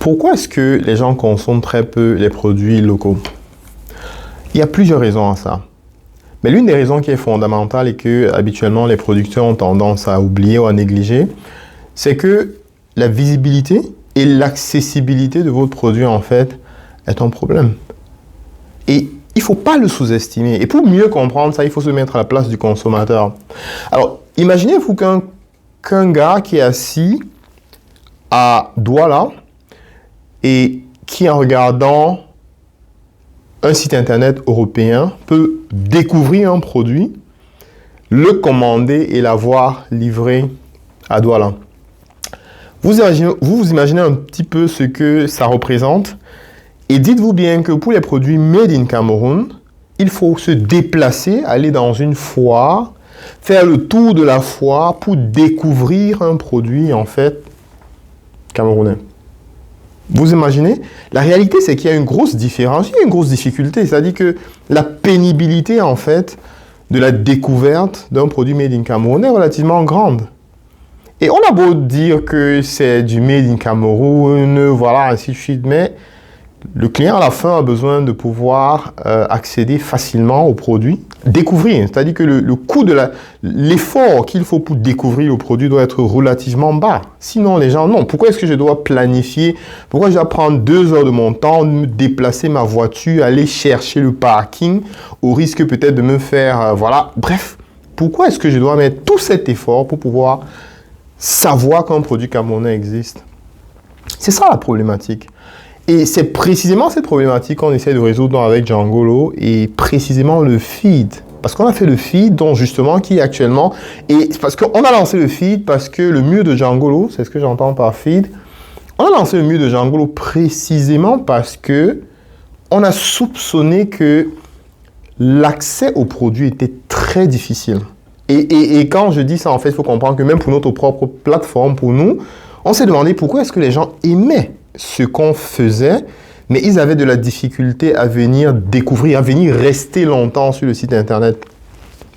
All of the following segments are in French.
Pourquoi est-ce que les gens consomment très peu les produits locaux? Il y a plusieurs raisons à ça. Mais l'une des raisons qui est fondamentale et que habituellement les producteurs ont tendance à oublier ou à négliger, c'est que la visibilité et l'accessibilité de votre produit en fait est un problème. Et il ne faut pas le sous-estimer. Et pour mieux comprendre ça, il faut se mettre à la place du consommateur. Alors, imaginez-vous qu'un gars qui est assis à Douala et qui, en regardant un site internet européen, peut découvrir un produit, le commander et l'avoir livré à Douala. Vous imaginez un petit peu ce que ça représente et dites-vous bien que pour les produits made in Cameroun, il faut se déplacer, aller dans une foire, faire le tour de la foire pour découvrir un produit en fait camerounais. Vous imaginez? La réalité, c'est qu'il y a une grosse différence, il y a une grosse difficulté. C'est-à-dire que la pénibilité, en fait, de la découverte d'un produit made in Cameroun est relativement grande. Et on a beau dire que c'est du made in Cameroun, voilà, ainsi de suite, mais le client, à la fin, a besoin de pouvoir accéder facilement au produit, découvrir. C'est-à-dire que le coût de l'effort qu'il faut pour découvrir le produit doit être relativement bas. Sinon, les gens, non. Pourquoi est-ce que je dois planifier? Pourquoi je dois prendre 2 heures de mon temps, me déplacer ma voiture, aller chercher le parking, au risque peut-être de me faire... voilà. Bref, pourquoi est-ce que je dois mettre tout cet effort pour pouvoir savoir qu'un produit camerounais existe? C'est ça la problématique. Et c'est précisément cette problématique qu'on essaie de résoudre avec Djangolo et précisément le feed. Parce qu'on a fait le feed, donc justement, qui est actuellement... Et parce qu'on a lancé le feed parce que le mieux de Djangolo, c'est ce que j'entends par feed, on a lancé le mieux de Djangolo précisément parce que on a soupçonné que l'accès au produit était très difficile. Et quand je dis ça, en fait, il faut comprendre que même pour notre propre plateforme, pour nous, on s'est demandé pourquoi est-ce que les gens aimaient ce qu'on faisait, mais ils avaient de la difficulté à venir découvrir, à venir rester longtemps sur le site internet.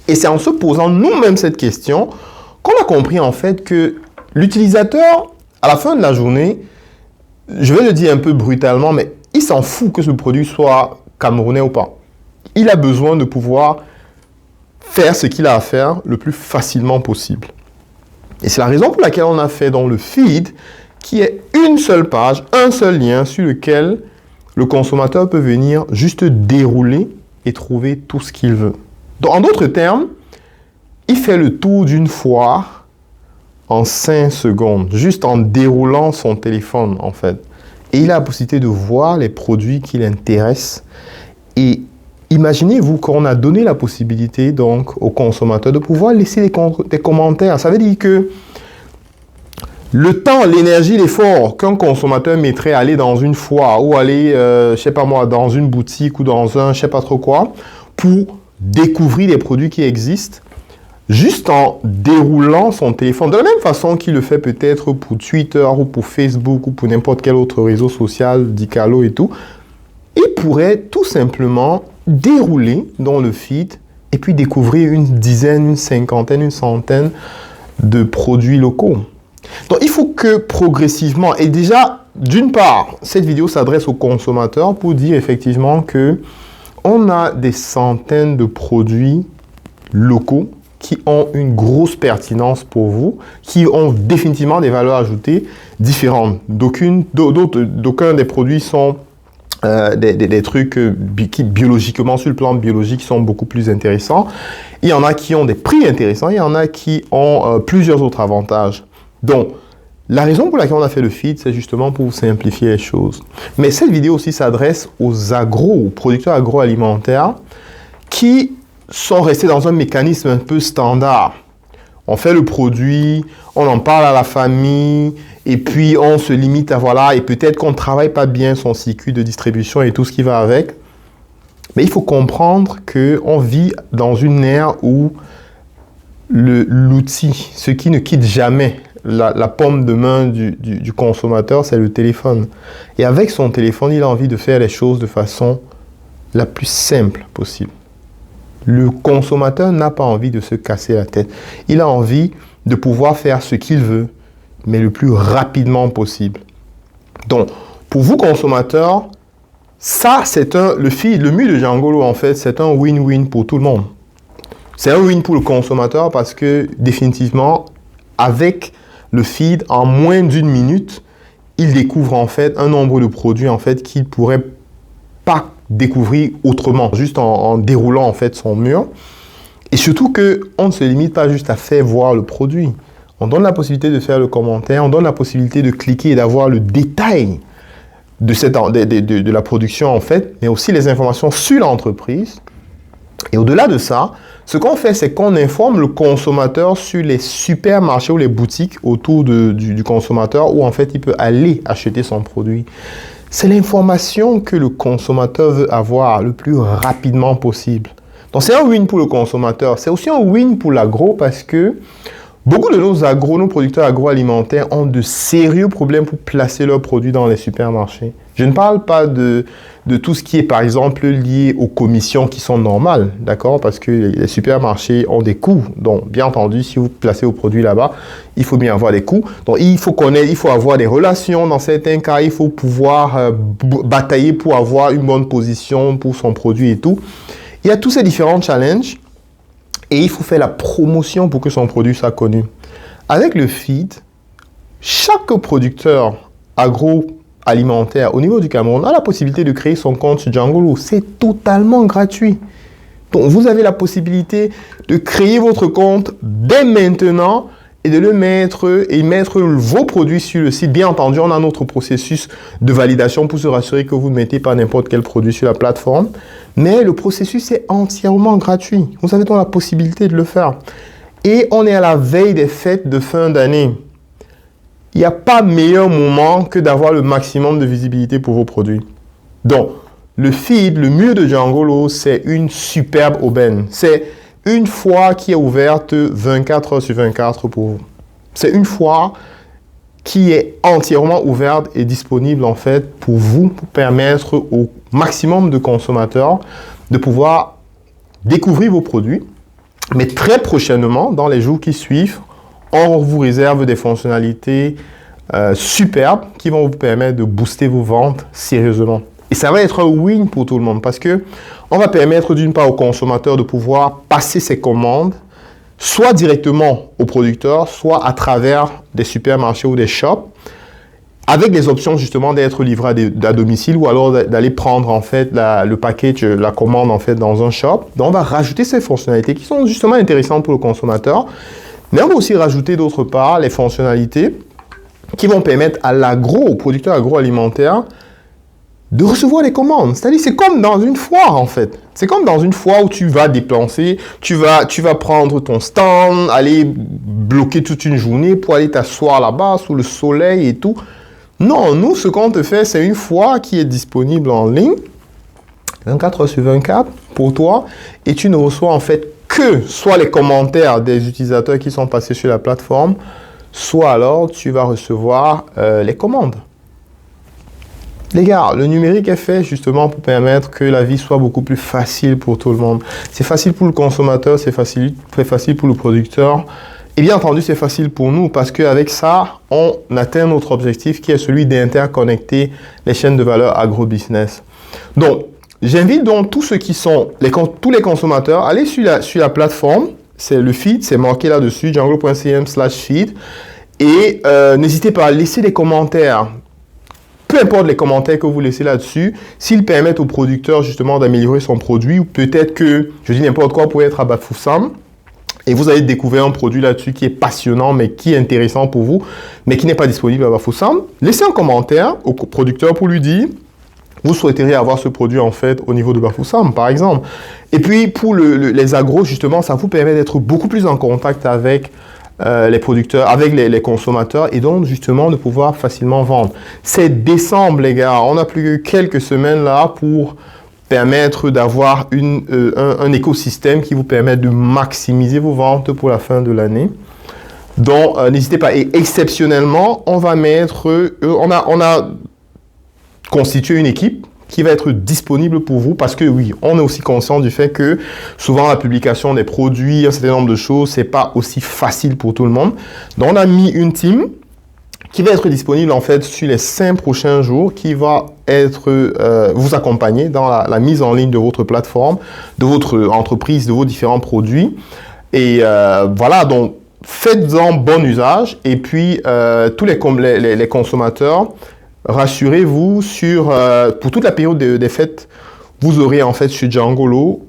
Et c'est en se posant nous-mêmes cette question qu'on a compris en fait que l'utilisateur, à la fin de la journée, je vais le dire un peu brutalement, mais il s'en fout que ce produit soit camerounais ou pas. Il a besoin de pouvoir faire ce qu'il a à faire le plus facilement possible. Et c'est la raison pour laquelle on a fait dans le feed qui est une seule page, un seul lien sur lequel le consommateur peut venir juste dérouler et trouver tout ce qu'il veut. Donc, en d'autres termes, il fait le tour d'une foire en 5 secondes, juste en déroulant son téléphone, en fait. Et il a la possibilité de voir les produits qui l'intéressent. Et imaginez-vous qu'on a donné la possibilité, donc, aux consommateurs de pouvoir laisser des commentaires. Ça veut dire que le temps, l'énergie, l'effort qu'un consommateur mettrait à aller dans une foire ou aller, je sais pas moi, dans une boutique ou dans un, je sais pas trop quoi, pour découvrir les produits qui existent, juste en déroulant son téléphone, de la même façon qu'il le fait peut-être pour Twitter ou pour Facebook ou pour n'importe quel autre réseau social, Dicalo et tout, il pourrait tout simplement dérouler dans le feed et puis découvrir une dizaine, une cinquantaine, une centaine de produits locaux. Donc, il faut que progressivement, et déjà, d'une part, cette vidéo s'adresse aux consommateurs pour dire effectivement que on a des centaines de produits locaux qui ont une grosse pertinence pour vous, qui ont définitivement des valeurs ajoutées différentes. D'aucuns des produits sont des trucs qui biologiquement, sur le plan biologique, sont beaucoup plus intéressants. Il y en a qui ont des prix intéressants, il y en a qui ont plusieurs autres avantages. Donc, la raison pour laquelle on a fait le feed, c'est justement pour vous simplifier les choses. Mais cette vidéo aussi s'adresse aux producteurs agroalimentaires qui sont restés dans un mécanisme un peu standard. On fait le produit, on en parle à la famille, et puis on se limite à voilà, et peut-être qu'on ne travaille pas bien son circuit de distribution et tout ce qui va avec. Mais il faut comprendre qu'on vit dans une ère où l'outil, ce qui ne quitte jamais la paume de main du consommateur, c'est le téléphone. Et avec son téléphone, il a envie de faire les choses de façon la plus simple possible. Le consommateur n'a pas envie de se casser la tête. Il a envie de pouvoir faire ce qu'il veut, mais le plus rapidement possible. Donc, Pour vous, consommateurs, ça, c'est le mieux de Djangolo, en fait, c'est un win-win pour tout le monde. C'est un win pour le consommateur parce que, définitivement, avec le feed, en moins d'une minute, il découvre, en fait, un nombre de produits, en fait, qu'il ne pourrait pas découvrir autrement, juste en déroulant, en fait, son mur. Et surtout qu'on ne se limite pas juste à faire voir le produit. On donne la possibilité de faire le commentaire, on donne la possibilité de cliquer et d'avoir le détail de la production en fait, mais aussi les informations sur l'entreprise. Et au-delà de ça, ce qu'on fait, c'est qu'on informe le consommateur sur les supermarchés ou les boutiques autour du consommateur où en fait il peut aller acheter son produit. C'est l'information que le consommateur veut avoir le plus rapidement possible. Donc c'est un win pour le consommateur, c'est aussi un win pour l'agro parce que beaucoup de nos producteurs agroalimentaires ont de sérieux problèmes pour placer leurs produits dans les supermarchés. Je ne parle pas de tout ce qui est, par exemple, lié aux commissions qui sont normales, d'accord? Parce que les supermarchés ont des coûts. Donc, bien entendu, si vous placez vos produits là-bas, il faut bien avoir des coûts. Donc, il faut avoir des relations. Dans certains cas, il faut pouvoir batailler pour avoir une bonne position pour son produit et tout. Il y a tous ces différents challenges. Et il faut faire la promotion pour que son produit soit connu. Avec le feed, chaque producteur agroalimentaire au niveau du Cameroun a la possibilité de créer son compte sur Djangolo. C'est totalement gratuit. Donc, vous avez la possibilité de créer votre compte dès maintenant et de mettre vos produits sur le site. Bien entendu, on a notre processus de validation pour se rassurer que vous ne mettez pas n'importe quel produit sur la plateforme. Mais le processus est entièrement gratuit. Vous avez donc la possibilité de le faire. Et on est à la veille des fêtes de fin d'année. Il n'y a pas meilleur moment que d'avoir le maximum de visibilité pour vos produits. Donc, le feed, le mur de Djangolo, c'est une superbe aubaine. C'est une foire qui est ouverte 24 heures sur 24 pour vous. C'est une foire qui est entièrement ouverte et disponible en fait pour vous, pour permettre au maximum de consommateurs de pouvoir découvrir vos produits. Mais très prochainement, dans les jours qui suivent, on vous réserve des fonctionnalités superbes qui vont vous permettre de booster vos ventes sérieusement. Et ça va être un win pour tout le monde parce que on va permettre d'une part aux consommateurs de pouvoir passer ses commandes soit directement au producteur, soit à travers des supermarchés ou des shops, avec des options justement d'être livré à domicile ou alors d'aller prendre en fait le package, la commande en fait dans un shop. Donc on va rajouter ces fonctionnalités qui sont justement intéressantes pour le consommateur, mais on va aussi rajouter d'autre part les fonctionnalités qui vont permettre au producteur agroalimentaire de recevoir les commandes. C'est-à-dire, c'est comme dans une foire, en fait. C'est comme dans une foire où tu vas déplacer, tu vas prendre ton stand, aller bloquer toute une journée pour aller t'asseoir là-bas sous le soleil et tout. Non, nous, ce qu'on te fait, c'est une foire qui est disponible en ligne, 24 heures sur 24, pour toi, et tu ne reçois en fait que soit les commentaires des utilisateurs qui sont passés sur la plateforme, soit alors tu vas recevoir les commandes. Les gars, le numérique est fait justement pour permettre que la vie soit beaucoup plus facile pour tout le monde. C'est facile pour le consommateur, c'est facile pour le producteur. Et bien entendu, c'est facile pour nous parce qu'avec ça, on atteint notre objectif qui est celui d'interconnecter les chaînes de valeur agro-business. Donc, j'invite donc tous ceux qui sont, tous les consommateurs, à aller sur la plateforme. C'est le feed, c'est marqué là-dessus, djangolo.cm/feed. Et n'hésitez pas à laisser des commentaires. Peu importe les commentaires que vous laissez là-dessus, s'ils permettent au producteur justement d'améliorer son produit, ou peut-être que, je dis n'importe quoi, pour être à Bafoussam, et vous avez découvert un produit là-dessus qui est passionnant, mais qui est intéressant pour vous, mais qui n'est pas disponible à Bafoussam, laissez un commentaire au producteur pour lui dire, vous souhaiteriez avoir ce produit en fait au niveau de Bafoussam, par exemple. Et puis pour les agros, justement, ça vous permet d'être beaucoup plus en contact avec les producteurs, avec les consommateurs et donc justement de pouvoir facilement vendre. C'est décembre les gars, on n'a plus que quelques semaines là pour permettre d'avoir un écosystème qui vous permet de maximiser vos ventes pour la fin de l'année. Donc n'hésitez pas, et exceptionnellement on va mettre, on a constitué une équipe qui va être disponible pour vous parce que oui, on est aussi conscient du fait que souvent la publication des produits, un certain nombre de choses, c'est pas aussi facile pour tout le monde. Donc on a mis une team qui va être disponible en fait sur les 5 prochains jours, qui va être vous accompagner dans la mise en ligne de votre plateforme, de votre entreprise, de vos différents produits. Et voilà, donc faites-en bon usage. Et puis tous les consommateurs, rassurez-vous pour toute la période des fêtes, vous aurez en fait sur Djangolo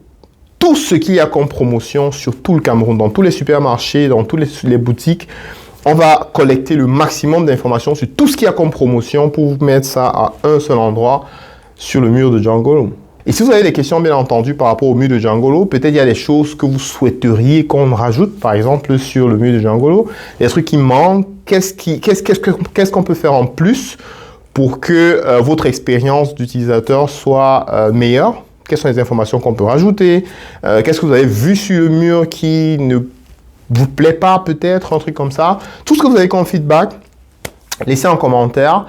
tout ce qu'il y a comme promotion sur tout le Cameroun, dans tous les supermarchés, dans toutes les boutiques. On va collecter le maximum d'informations sur tout ce qu'il y a comme promotion pour vous mettre ça à un seul endroit sur le mur de Djangolo. Et si vous avez des questions, bien entendu, par rapport au mur de Djangolo, peut-être il y a des choses que vous souhaiteriez qu'on rajoute, par exemple, sur le mur de Djangolo, des trucs qui manquent, qu'est-ce qu'on peut faire en plus pour que votre expérience d'utilisateur soit meilleure? Quelles sont les informations qu'on peut rajouter? Qu'est-ce que vous avez vu sur le mur qui ne vous plaît pas peut-être, un truc comme ça. Tout ce que vous avez comme feedback, laissez en commentaire.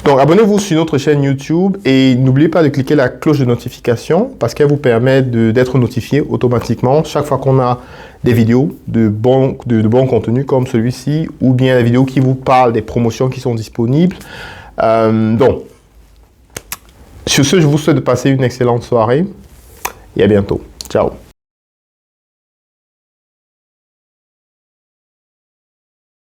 Donc, abonnez-vous sur notre chaîne YouTube et n'oubliez pas de cliquer la cloche de notification parce qu'elle vous permet d'être notifié automatiquement chaque fois qu'on a des vidéos de bon contenu comme celui-ci ou bien des vidéos qui vous parlent des promotions qui sont disponibles. Donc, sur ce, je vous souhaite de passer une excellente soirée et à bientôt. Ciao.